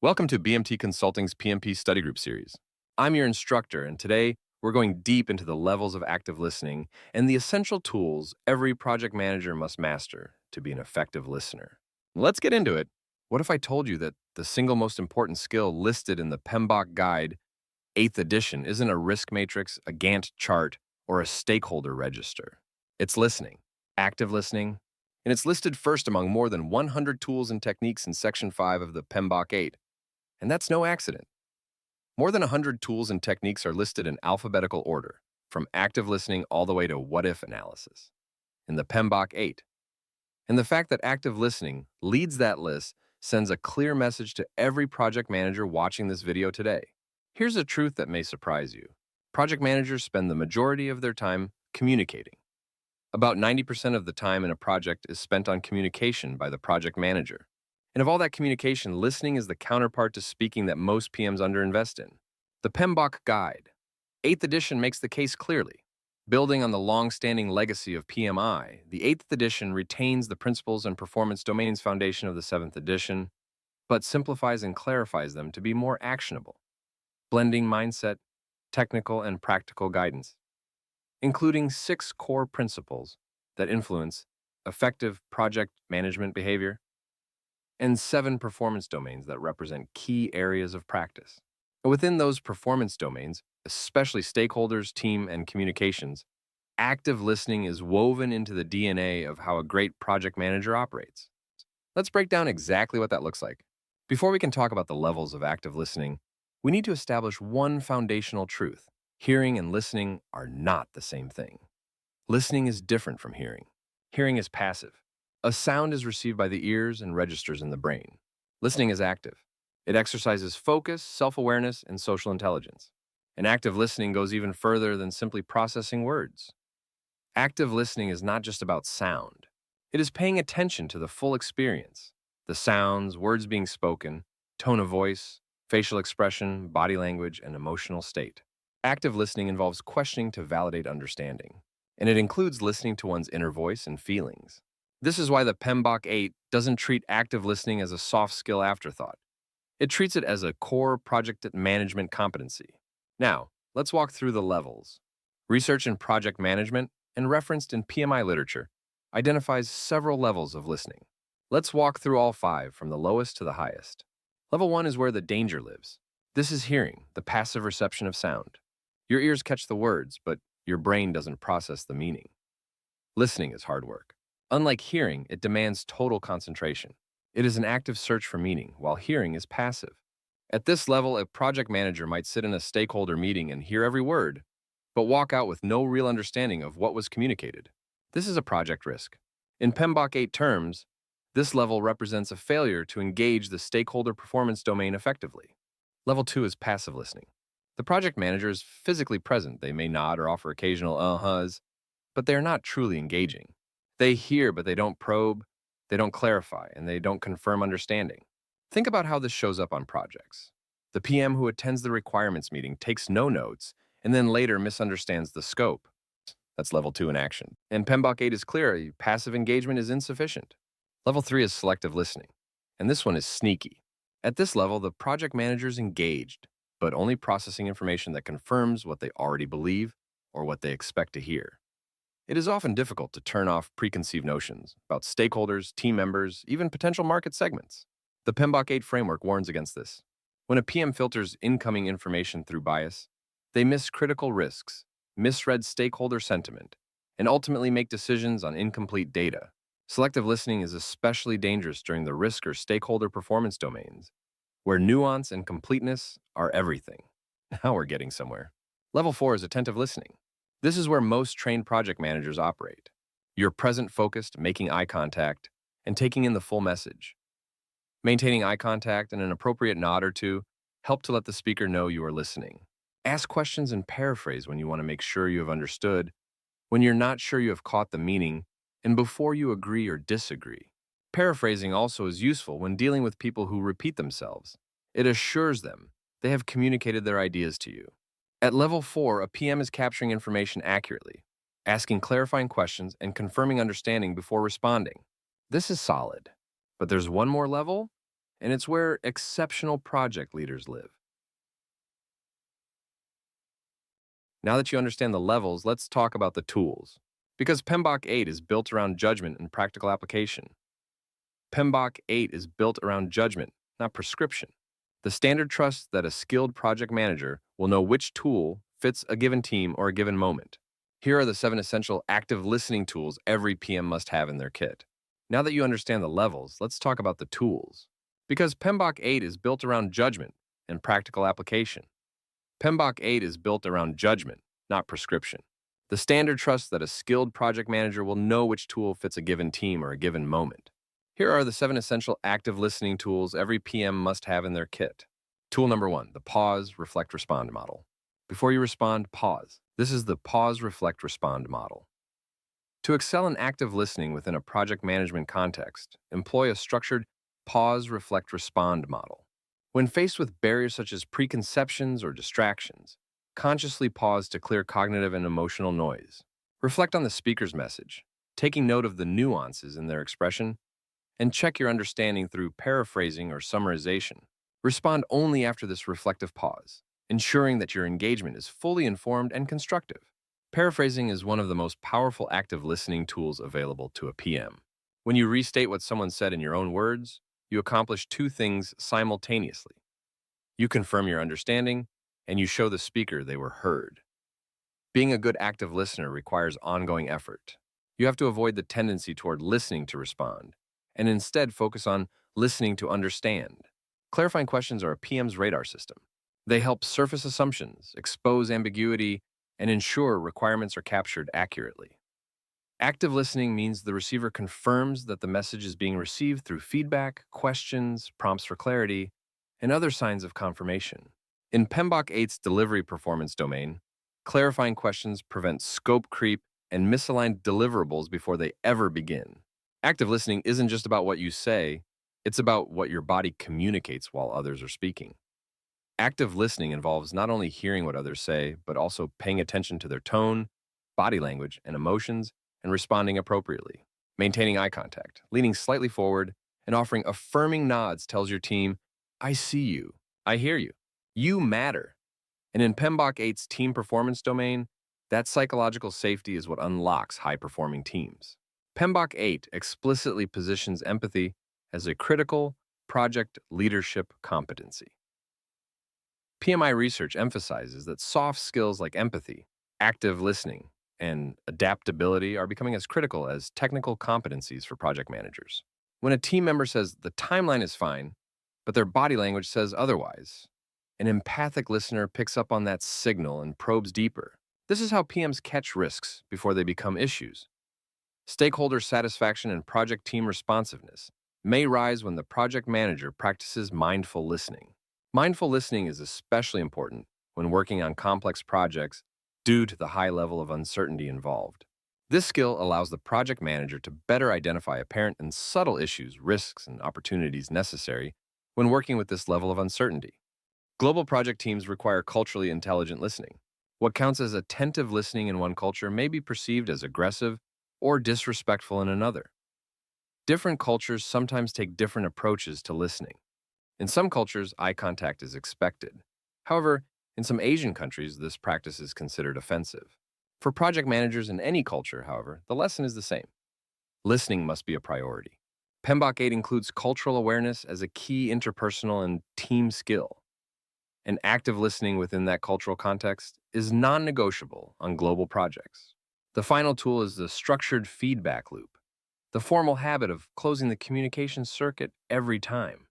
Welcome to BMT Consulting's PMP Study Group series. I'm your instructor, and today we're going deep into the levels of active listening and the essential tools every project manager must master to be an effective listener. Let's get into it. What if I told you that the single most important skill listed in the PMBOK Guide, 8th edition, isn't a risk matrix, a Gantt chart, or a stakeholder register? It's listening, active listening, and it's listed first among more than 100 tools and techniques in Section 5 of the PMBOK 8. And that's no accident. More than 100 tools and techniques are listed in alphabetical order, from active listening all the way to what-if analysis, in the PMBOK 8. And the fact that active listening leads that list sends a clear message to every project manager watching this video today. Here's a truth that may surprise you. Project managers spend the majority of their time communicating. About 90% of the time in a project is spent on communication by the project manager. And of all that communication, listening is the counterpart to speaking that most PMs underinvest in. The PMBOK Guide, 8th edition, makes the case clearly. Building on the long-standing legacy of PMI, the 8th edition retains the principles and performance domains foundation of the 7th edition, but simplifies and clarifies them to be more actionable, blending mindset, technical, and practical guidance, including 6 core principles that influence effective project management behavior, and 7 performance domains that represent key areas of practice. Within those performance domains, especially stakeholders, team, and communications, active listening is woven into the DNA of how a great project manager operates. Let's break down exactly what that looks like. Before we can talk about the levels of active listening, we need to establish one foundational truth. Hearing and listening are not the same thing. Listening is different from hearing. Hearing is passive. A sound is received by the ears and registers in the brain. Listening is active. It exercises focus, self-awareness, and social intelligence. And active listening goes even further than simply processing words. Active listening is not just about sound. It is paying attention to the full experience. The sounds, words being spoken, tone of voice, facial expression, body language, and emotional state. Active listening involves questioning to validate understanding. And it includes listening to one's inner voice and feelings. This is why the PMBOK 8 doesn't treat active listening as a soft skill afterthought. It treats it as a core project management competency. Now, let's walk through the levels. Research in project management, and referenced in PMI literature, identifies several levels of listening. Let's walk through all 5 from the lowest to the highest. Level 1 is where the danger lives. This is hearing, the passive reception of sound. Your ears catch the words, but your brain doesn't process the meaning. Listening is hard work. Unlike hearing, it demands total concentration. It is an active search for meaning, while hearing is passive. At this level, a project manager might sit in a stakeholder meeting and hear every word, but walk out with no real understanding of what was communicated. This is a project risk. In PMBOK 8 terms, this level represents a failure to engage the stakeholder performance domain effectively. Level 2 is passive listening. The project manager is physically present. They may nod or offer occasional uh-huhs, but they are not truly engaging. They hear, but they don't probe, they don't clarify, and they don't confirm understanding. Think about how this shows up on projects. The PM who attends the requirements meeting takes no notes and then later misunderstands the scope. That's level 2 in action. And PMBOK 8 is clear, passive engagement is insufficient. Level 3 is selective listening, and this one is sneaky. At this level, the project manager is engaged, but only processing information that confirms what they already believe or what they expect to hear. It is often difficult to turn off preconceived notions about stakeholders, team members, even potential market segments. The PMBOK 8 framework warns against this. When a PM filters incoming information through bias, they miss critical risks, misread stakeholder sentiment, and ultimately make decisions on incomplete data. Selective listening is especially dangerous during the risk or stakeholder performance domains, where nuance and completeness are everything. Now we're getting somewhere. Level 4 is attentive listening. This is where most trained project managers operate. You're present-focused, making eye contact, and taking in the full message. Maintaining eye contact and an appropriate nod or two help to let the speaker know you are listening. Ask questions and paraphrase when you want to make sure you have understood, when you're not sure you have caught the meaning, and before you agree or disagree. Paraphrasing also is useful when dealing with people who repeat themselves. It assures them they have communicated their ideas to you. At level 4, a PM is capturing information accurately, asking clarifying questions and confirming understanding before responding. This is solid. But there's one more level, and it's where exceptional project leaders live. Now that you understand the levels, let's talk about the tools. Because PMBOK 8 is built around judgment and practical application. PMBOK 8 is built around judgment, not prescription. The standard trusts that a skilled project manager will know which tool fits a given team or a given moment. Here are the 7 essential active listening tools every PM must have in their kit. Now that you understand the levels, let's talk about the tools. Because PMBOK 8 is built around judgment and practical application. PMBOK 8 is built around judgment, not prescription. The standard trusts that a skilled project manager will know which tool fits a given team or a given moment. Here are the 7 essential active listening tools every PM must have in their kit. Tool number 1, the pause, reflect, respond model. Before you respond, pause. This is the pause, reflect, respond model. To excel in active listening within a project management context, employ a structured pause, reflect, respond model. When faced with barriers such as preconceptions or distractions, consciously pause to clear cognitive and emotional noise. Reflect on the speaker's message, taking note of the nuances in their expression, and check your understanding through paraphrasing or summarization. Respond only after this reflective pause, ensuring that your engagement is fully informed and constructive. Paraphrasing is one of the most powerful active listening tools available to a PM. When you restate what someone said in your own words, you accomplish 2 things simultaneously. You confirm your understanding, and you show the speaker they were heard. Being a good active listener requires ongoing effort. You have to avoid the tendency toward listening to respond, and instead focus on listening to understand. Clarifying questions are a PM's radar system. They help surface assumptions, expose ambiguity, and ensure requirements are captured accurately. Active listening means the receiver confirms that the message is being received through feedback, questions, prompts for clarity, and other signs of confirmation. In PMBOK 8's delivery performance domain, clarifying questions prevent scope creep and misaligned deliverables before they ever begin. Active listening isn't just about what you say, it's about what your body communicates while others are speaking. Active listening involves not only hearing what others say, but also paying attention to their tone, body language, and emotions, and responding appropriately. Maintaining eye contact, leaning slightly forward, and offering affirming nods tells your team, I see you, I hear you, you matter. And in PMBOK 8's team performance domain, that psychological safety is what unlocks high-performing teams. PMBOK 8 explicitly positions empathy as a critical project leadership competency. PMI research emphasizes that soft skills like empathy, active listening, and adaptability are becoming as critical as technical competencies for project managers. When a team member says the timeline is fine, but their body language says otherwise, an empathic listener picks up on that signal and probes deeper. This is how PMs catch risks before they become issues. Stakeholder satisfaction and project team responsiveness may rise when the project manager practices mindful listening. Mindful listening is especially important when working on complex projects due to the high level of uncertainty involved. This skill allows the project manager to better identify apparent and subtle issues, risks, and opportunities necessary when working with this level of uncertainty. Global project teams require culturally intelligent listening. What counts as attentive listening in one culture may be perceived as aggressive or disrespectful in another. Different cultures sometimes take different approaches to listening. In some cultures, eye contact is expected. However, in some Asian countries, this practice is considered offensive. For project managers in any culture, however, the lesson is the same. Listening must be a priority. PMBOK 8 includes cultural awareness as a key interpersonal and team skill. And active listening within that cultural context is non-negotiable on global projects. The final tool is the structured feedback loop, the formal habit of closing the communication circuit every time.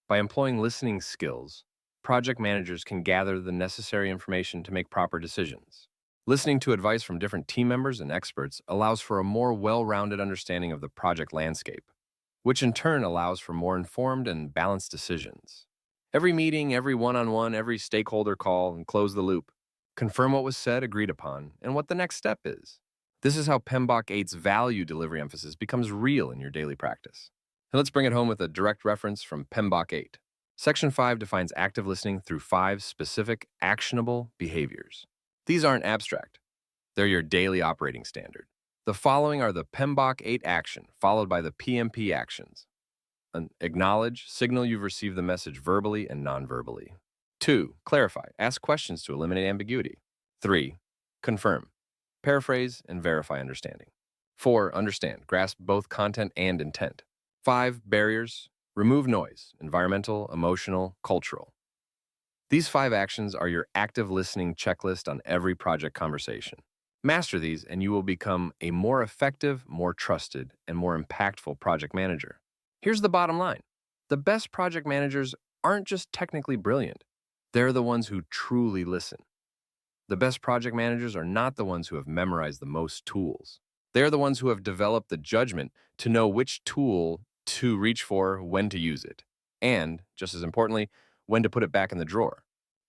By employing listening skills, project managers can gather the necessary information to make proper decisions. Listening to advice from different team members and experts allows for a more well-rounded understanding of the project landscape, which in turn allows for more informed and balanced decisions. Every meeting, every one-on-one, every stakeholder call, and close the loop. Confirm what was said, agreed upon, and what the next step is. This is how PMBOK 8's value delivery emphasis becomes real in your daily practice. Now let's bring it home with a direct reference from PMBOK 8. Section 5 defines active listening through 5 specific actionable behaviors. These aren't abstract. They're your daily operating standard. The following are the PMBOK 8 action, followed by the PMP actions. Acknowledge, signal you've received the message verbally and non-verbally. 2. Clarify, ask questions to eliminate ambiguity. 3. Confirm, paraphrase and verify understanding. 4. Understand, grasp both content and intent. 5. Barriers, remove noise, environmental, emotional, cultural. These 5 actions are your active listening checklist on every project conversation. Master these, and you will become a more effective, more trusted, and more impactful project manager. Here's the bottom line. The best project managers aren't just technically brilliant. They're the ones who truly listen. The best project managers are not the ones who have memorized the most tools. They're the ones who have developed the judgment to know which tool to reach for, when to use it, and, just as importantly, when to put it back in the drawer.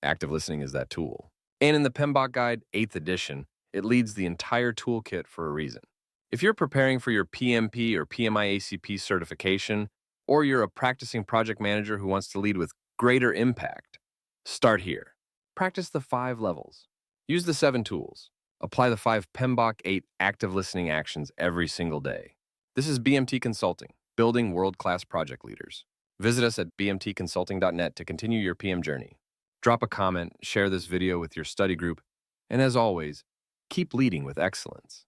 Active listening is that tool. And in the PMBOK Guide, 8th edition, it leads the entire toolkit for a reason. If you're preparing for your PMP or PMI-ACP certification, or you're a practicing project manager who wants to lead with greater impact, start here. Practice the 5 levels. Use the 7 tools. Apply the 5 PMBOK 8 active listening actions every single day. This is BMT Consulting, building world-class project leaders. Visit us at bmtconsulting.net to continue your PM journey. Drop a comment, share this video with your study group, and as always, keep leading with excellence.